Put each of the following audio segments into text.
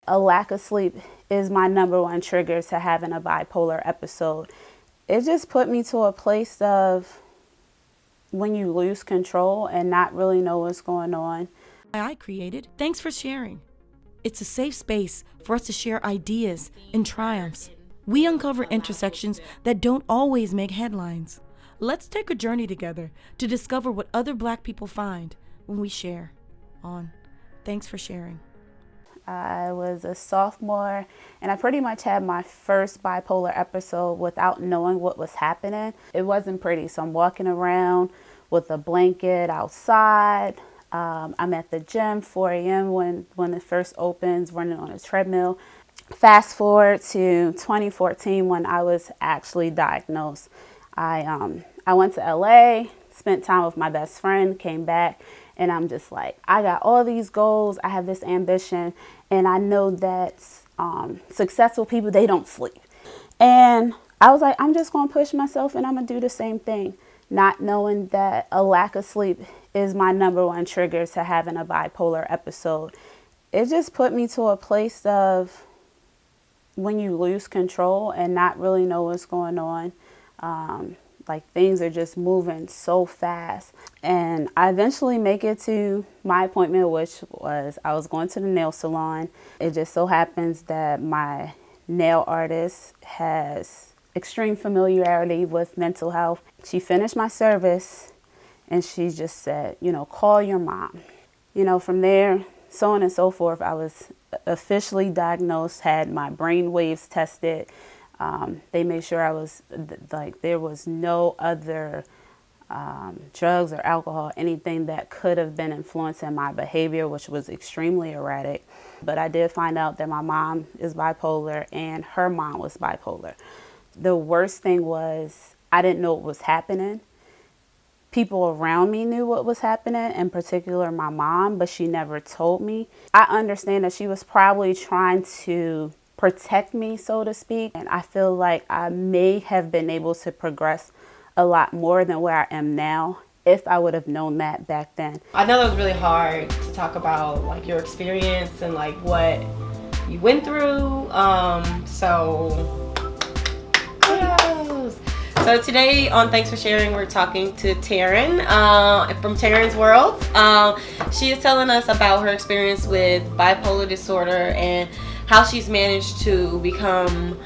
a lack of sleep is my number one trigger to having a bipolar episode. It just put me to a place of when you lose control and not really know what's going on. I created. Thanks for sharing. It's a safe space for us to share ideas and triumphs. We uncover intersections that don't always make headlines. Let's take a journey together to discover what other Black people find when we share on Thanks for Sharing. I was a sophomore and I pretty much had my first bipolar episode without knowing what was happening. It wasn't pretty, so I'm walking around with a blanket outside. I'm at the gym 4 a.m. when it first opens, running on a treadmill. Fast forward to 2014 when I was actually diagnosed. I went to LA, spent time with my best friend, came back, and I'm just like, I got all these goals, I have this ambition, and I know that successful people, they don't sleep. And I was like, I'm just going to push myself and I'm going to do the same thing, not knowing that a lack of sleep is my number one trigger to having a bipolar episode. It just put me to a place of when you lose control and not really know what's going on. Like things are just moving so fast. And I eventually make it to my appointment, which was I was going to the nail salon. It just so happens that my nail artist has extreme familiarity with mental health. She finished my service and she just said, call your mom. From there, so on and so forth, I was officially diagnosed, had my brain waves tested. They made sure I was there was no other drugs or alcohol, anything that could have been influencing my behavior, which was extremely erratic. But I did find out that my mom is bipolar and her mom was bipolar. The worst thing was I didn't know what was happening. People around me knew what was happening, in particular my mom, but she never told me. I understand that she was probably trying to protect me, so to speak. And I feel like I may have been able to progress a lot more than where I am now if I would have known that back then. I know that was really hard to talk about like your experience and like what you went through. So kudos. So today on Thanks for Sharing, we're talking to Taryn from Taryn's World. She is telling us about her experience with bipolar disorder and how she's managed to become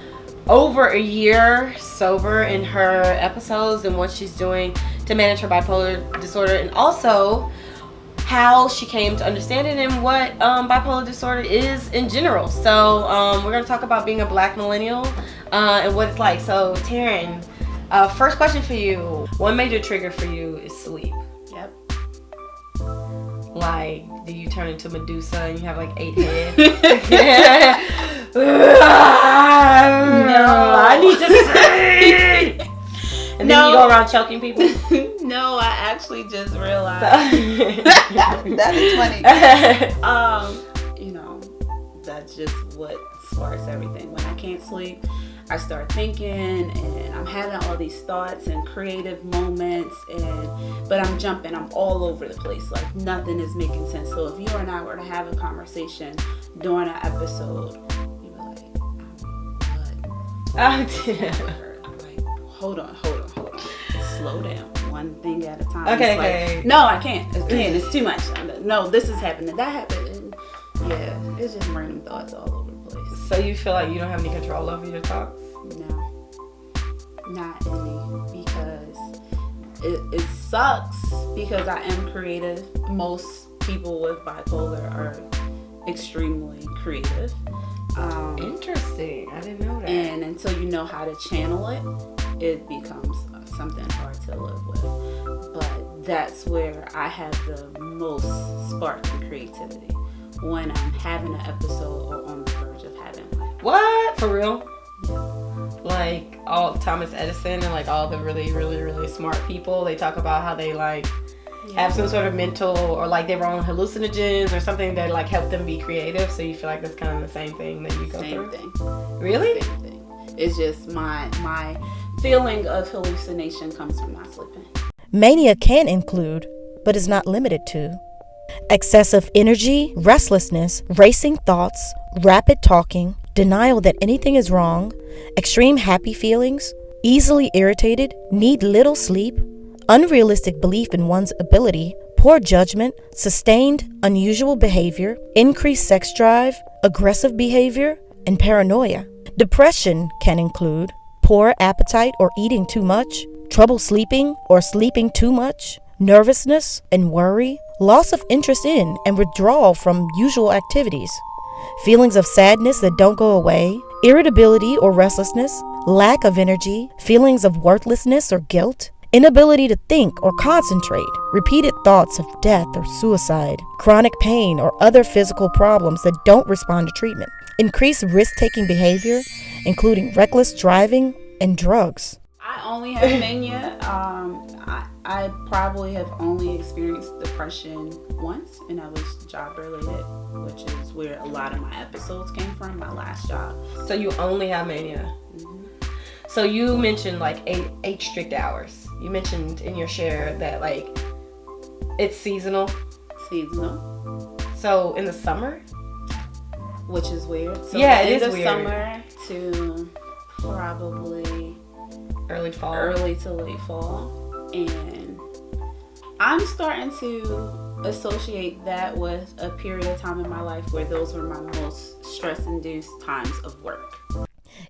over a year sober in her episodes and what she's doing to manage her bipolar disorder, and also how she came to understand it and what bipolar disorder is in general. So we're going to talk about being a Black millennial and what it's like. So Taryn, first question for you. One major trigger for you is sleep. Yep. Like, do you turn into Medusa and you have like 8 heads? No, I need to sleep. And then you go around choking people? No, I actually just realized that is funny. That's just what sparks everything. When I can't sleep, I start thinking and I'm having all these thoughts and creative moments, but I'm jumping, I'm all over the place. Like nothing is making sense. So if you and I were to have a conversation during an episode, you'd be like, what? Oh, dear. I'm like, hold on. Slow down. One thing at a time. Okay. No, I can't. It's too much. No, this is happening. That happened. And yeah, it's just random thoughts all over the place. So you feel like you don't have any control over your thoughts? No, not any, because it sucks because I am creative. Most people with bipolar are extremely creative. Interesting. I didn't know that. And until you know how to channel it, it becomes something hard to live with. But that's where I have the most spark in creativity, when I'm having an episode or on the verge of having one. What? For real? Yeah. Like all Thomas Edison and like all the really, really, really smart people, they talk about how they like have some sort of mental or like they were on hallucinogens or something that like helped them be creative. So you feel like that's kind of the same thing that you go through? Same thing. Really? Same thing. It's just my feeling of hallucination comes from not sleeping. Mania can include, but is not limited to, excessive energy, restlessness, racing thoughts, rapid talking, denial that anything is wrong, extreme happy feelings, easily irritated, need little sleep, unrealistic belief in one's ability, poor judgment, sustained unusual behavior, increased sex drive, aggressive behavior, and paranoia. Depression can include poor appetite or eating too much, trouble sleeping or sleeping too much, nervousness and worry, loss of interest in and withdrawal from usual activities, feelings of sadness that don't go away, irritability or restlessness, lack of energy, feelings of worthlessness or guilt, inability to think or concentrate, repeated thoughts of death or suicide, chronic pain or other physical problems that don't respond to treatment, increased risk-taking behavior, including reckless driving and drugs. I only have mania. I probably have only experienced depression once, and that was job related, which is where a lot of my episodes came from, my last job. So you only have mania. Mm-hmm. So you mentioned like eight strict hours. You mentioned in your share that like it's seasonal. Seasonal. So in the summer? Which is weird. So yeah, it is end of weird. Summer to probably early fall. Early to late fall. And I'm starting to associate that with a period of time in my life where those were my most stress-induced times of work.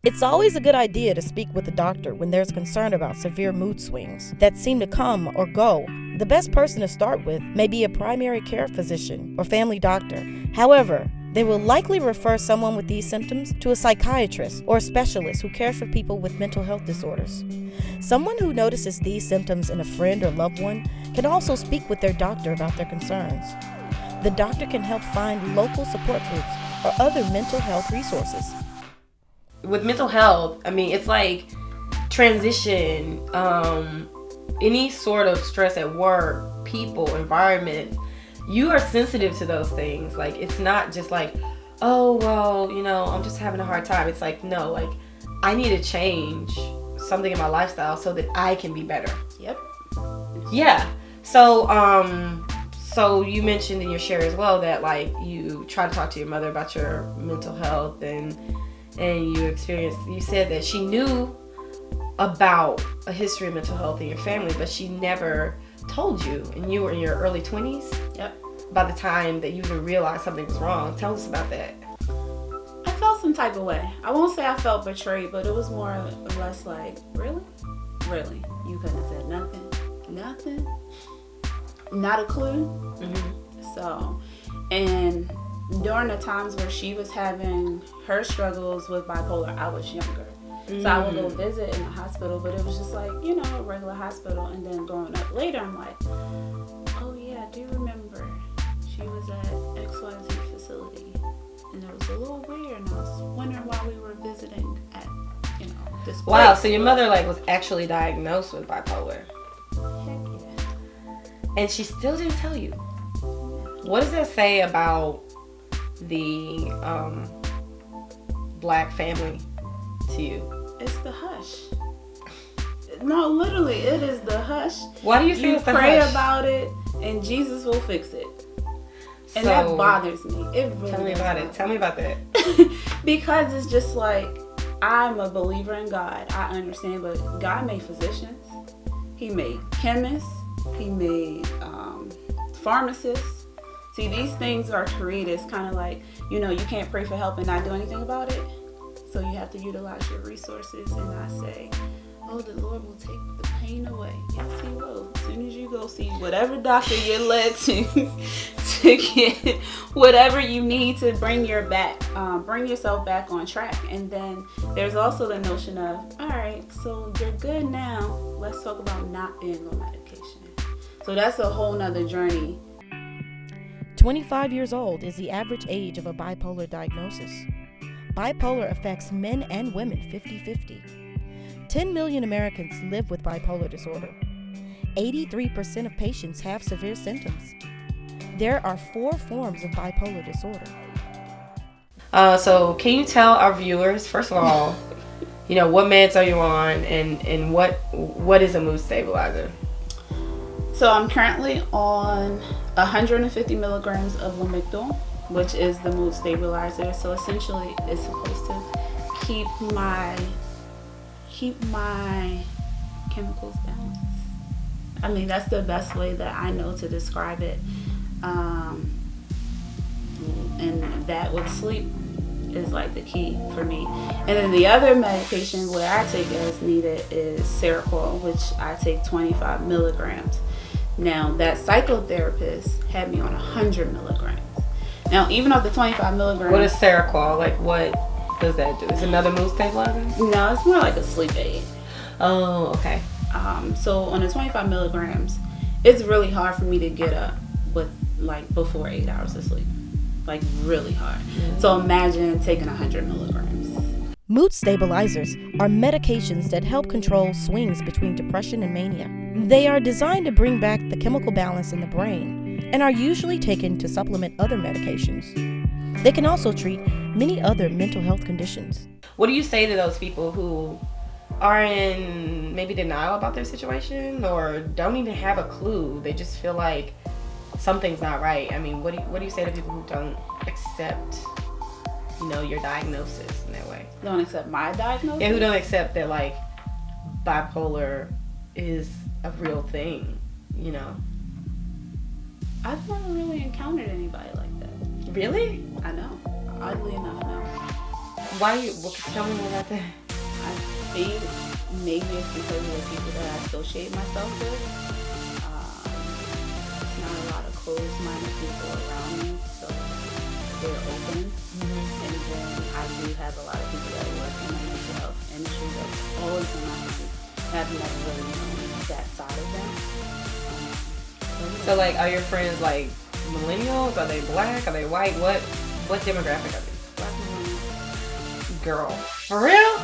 It's always a good idea to speak with a doctor when there's concern about severe mood swings that seem to come or go. The best person to start with may be a primary care physician or family doctor. However, they will likely refer someone with these symptoms to a psychiatrist or a specialist who cares for people with mental health disorders. Someone who notices these symptoms in a friend or loved one can also speak with their doctor about their concerns. The doctor can help find local support groups or other mental health resources. With mental health, I mean, it's like transition, any sort of stress at work, people, environment, you are sensitive to those things. Like, it's not just like, oh, well, you know, I'm just having a hard time. It's like, no, like, I need to change something in my lifestyle so that I can be better. Yep. Yeah. So you mentioned in your share as well that, like, you try to talk to your mother about your mental health and you said that she knew about a history of mental health in your family, but she never told you, and you were in your early 20s. Yep. By the time that you even realized something was wrong. Tell us about that. I felt some type of way. I won't say I felt betrayed, but it was more or less like, really? You couldn't have said nothing, not a clue. Mm-hmm. So, and during the times where she was having her struggles with bipolar, I was younger. So I would go visit in the hospital, but it was just like, you know, a regular hospital. And then growing up later, I'm like, oh yeah, I do remember she was at XYZ facility. And it was a little weird, and I was wondering why we were visiting at, you know, this place. Wow, so your mother, like, was actually diagnosed with bipolar. Heck yeah. And she still didn't tell you. What does that say about the black family to you? It's the hush. No, literally, it is the hush. Why do you say it's the pray hush? about it, and Jesus will fix it. And So, that bothers me. It really Tell me does about bother it. Tell me about that. Because it's just like, I'm a believer in God. I understand, but God made physicians. He made chemists. He made pharmacists. See, these things are created. It's kind of like, you know, you can't pray for help and not do anything about it. So you have to utilize your resources. And I say, oh, the Lord will take the pain away. Yes, He will. As soon as you go see whatever doctor you're led to get whatever you need to bring yourself back on track. And then there's also the notion of, all right, so you're good now. Let's talk about not being on medication. So that's a whole nother journey. 25 years old is the average age of a bipolar diagnosis. Bipolar affects men and women 50-50. 10 million Americans live with bipolar disorder. 83% of patients have severe symptoms. There are 4 forms of bipolar disorder. So can you tell our viewers, first of all, you know, what meds are you on, and what is a mood stabilizer? So I'm currently on 150 milligrams of lamictal, which is the mood stabilizer. So essentially, it's supposed to keep my chemicals balanced. I mean, that's the best way that I know to describe it. And that with sleep is like the key for me. And then the other medication where I take as needed is Seroquel, which I take 25 milligrams. Now, that psychotherapist had me on 100 milligrams. Now, even though the 25 milligrams... What is Seroquel? Like, what does that do? Is it another mood stabilizer? No, it's more like a sleep aid. Oh, okay. So on the 25 milligrams, it's really hard for me to get up with like before 8 hours of sleep. Like really hard. Mm-hmm. So imagine taking 100 milligrams. Mood stabilizers are medications that help control swings between depression and mania. They are designed to bring back the chemical balance in the brain and are usually taken to supplement other medications. They can also treat many other mental health conditions. What do you say to those people who are in maybe denial about their situation or don't even have a clue? They just feel like something's not right. I mean, what do you say to people who don't accept, your diagnosis in that way? Don't accept my diagnosis? Yeah, who don't accept that like bipolar is a real thing, I've never really encountered anybody like that. Really? I know. Oddly enough, no. Tell me more about that. I think maybe it's because of the people that I associate myself with. Not a lot of closed-minded people around me, so they're open. Mm-hmm. And then I do have a lot of people that work in the mental health industry that's always been my friends. I've never really known that side of them. So like, are your friends like millennials? Are they black? Are they white? What demographic are they? Black millennials. Girl, for real?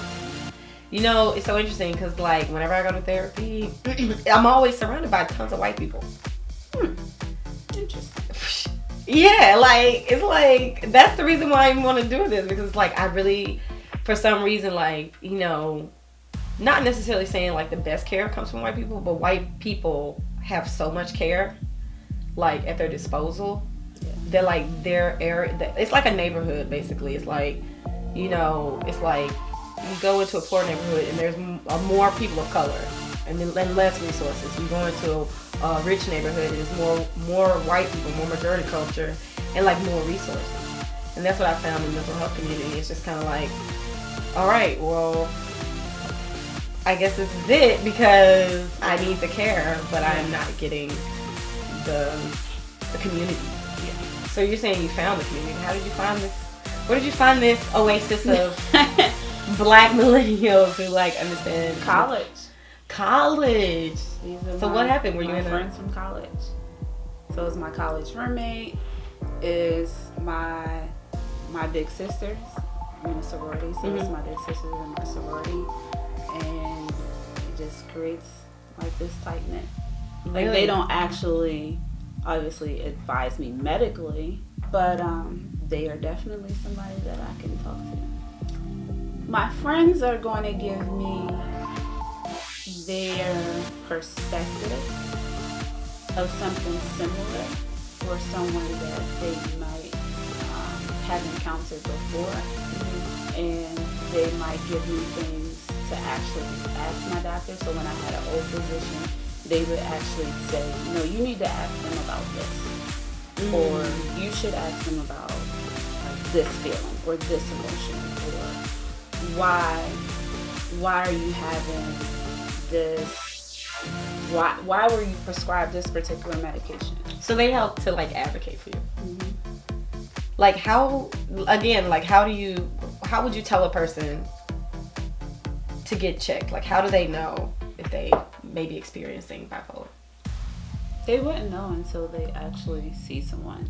It's so interesting because like whenever I go to therapy, I'm always surrounded by tons of white people. Interesting. Yeah, like it's like that's the reason why I even want to do this, because like I really, for some reason, like not necessarily saying like the best care comes from white people, but white people have so much care like at their disposal. Yeah. They're like their area. It's like a neighborhood basically. It's like it's like you go into a poor neighborhood and there's more people of color and less resources. You go into a rich neighborhood and there's more white people, more majority culture, and like more resources. And that's what I found in the mental health community. It's just kind of like, all right, well, I guess this is it because I need the care, but I'm not getting the community. Yeah. So you're saying you found the community. How did you find this? Where did you find this oasis of black millennials who like understand college? So what happened? Were you in friends from college? So it's my college roommate, is my big sisters. I'm in a sorority, so it's my big sisters and my sorority, and it just creates like this tight knit. Like Really? They don't actually, obviously, advise me medically, but they are definitely somebody that I can talk to. My friends are going to give me their perspective of something similar or someone that they might have encountered before, and they might give me things to actually ask my doctor. So when I had an old physician, they would actually say, you need to ask them about this, or you should ask them about like this feeling or this emotion, or why are you having this, why were you prescribed this particular medication? So they help to like advocate for you. Mm-hmm. Like how would you tell a person to get checked? Like how do they know if they may be experiencing bipolar? They wouldn't know until they actually see someone.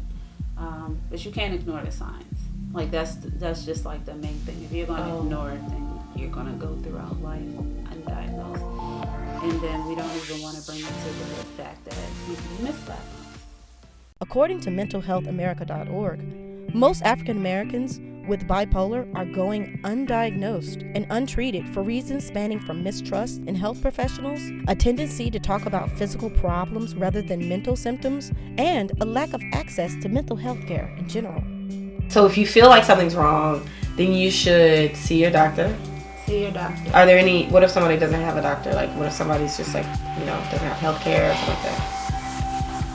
But you can't ignore the signs. Like that's just like the main thing. If you're going to ignore it, then you're going to go throughout life undiagnosed. And then we don't even want to bring it to the fact that you missed that. According to mentalhealthamerica.org, most African Americans with bipolar are going undiagnosed and untreated for reasons spanning from mistrust in health professionals, a tendency to talk about physical problems rather than mental symptoms, and a lack of access to mental health care in general. So if you feel like something's wrong, then you should see your doctor. See your doctor. Are there any, what if somebody doesn't have a doctor? Like, what if somebody's just like, doesn't have health care or something like that?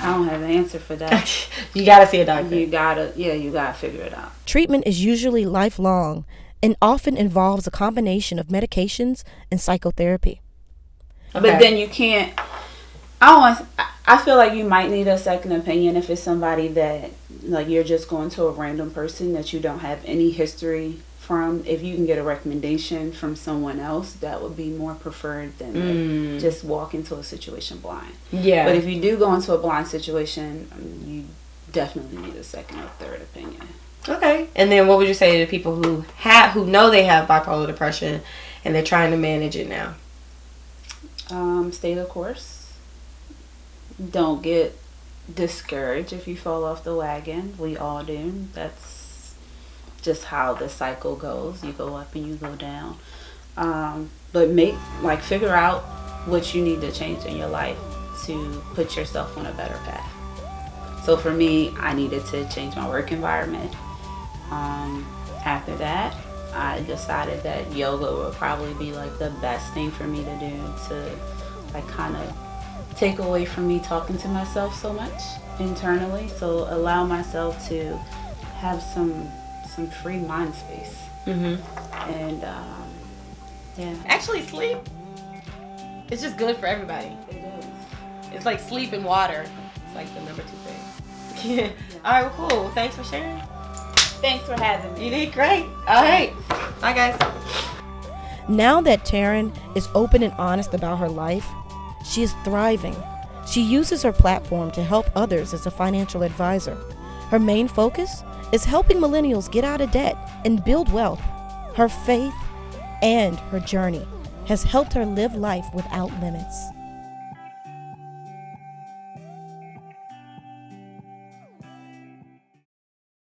I don't have an answer for that. You gotta see a doctor. You gotta figure it out. Treatment is usually lifelong and often involves a combination of medications and psychotherapy. Okay. But then you can't, I feel like you might need a second opinion if it's somebody that, like, you're just going to a random person that you don't have any history from. If you can get a recommendation from someone else, that would be more preferred than just walk into a situation blind. Yeah. But if you do go into a blind situation, you definitely need a second or third opinion. Okay. And then what would you say to people who know they have bipolar depression and they're trying to manage it now? Stay the course. Don't get discouraged if you fall off the wagon. We all do. That's just how the cycle goes. You go up and you go down. But figure out what you need to change in your life to put yourself on a better path. So for me, I needed to change my work environment. After that, I decided that yoga would probably be like the best thing for me to do to like kind of take away from me talking to myself so much internally. So allow myself to have some free mind space. And yeah. Actually, sleep. It's just good for everybody. It is. It's like sleep and water. It's like the number 2 thing. Yeah. All right, well, cool. Thanks for sharing. Thanks for having me. You did great. All right. Bye, guys. Now that Taryn is open and honest about her life, she is thriving. She uses her platform to help others as a financial advisor. Her main focus is helping millennials get out of debt and build wealth. Her faith and her journey has helped her live life without limits.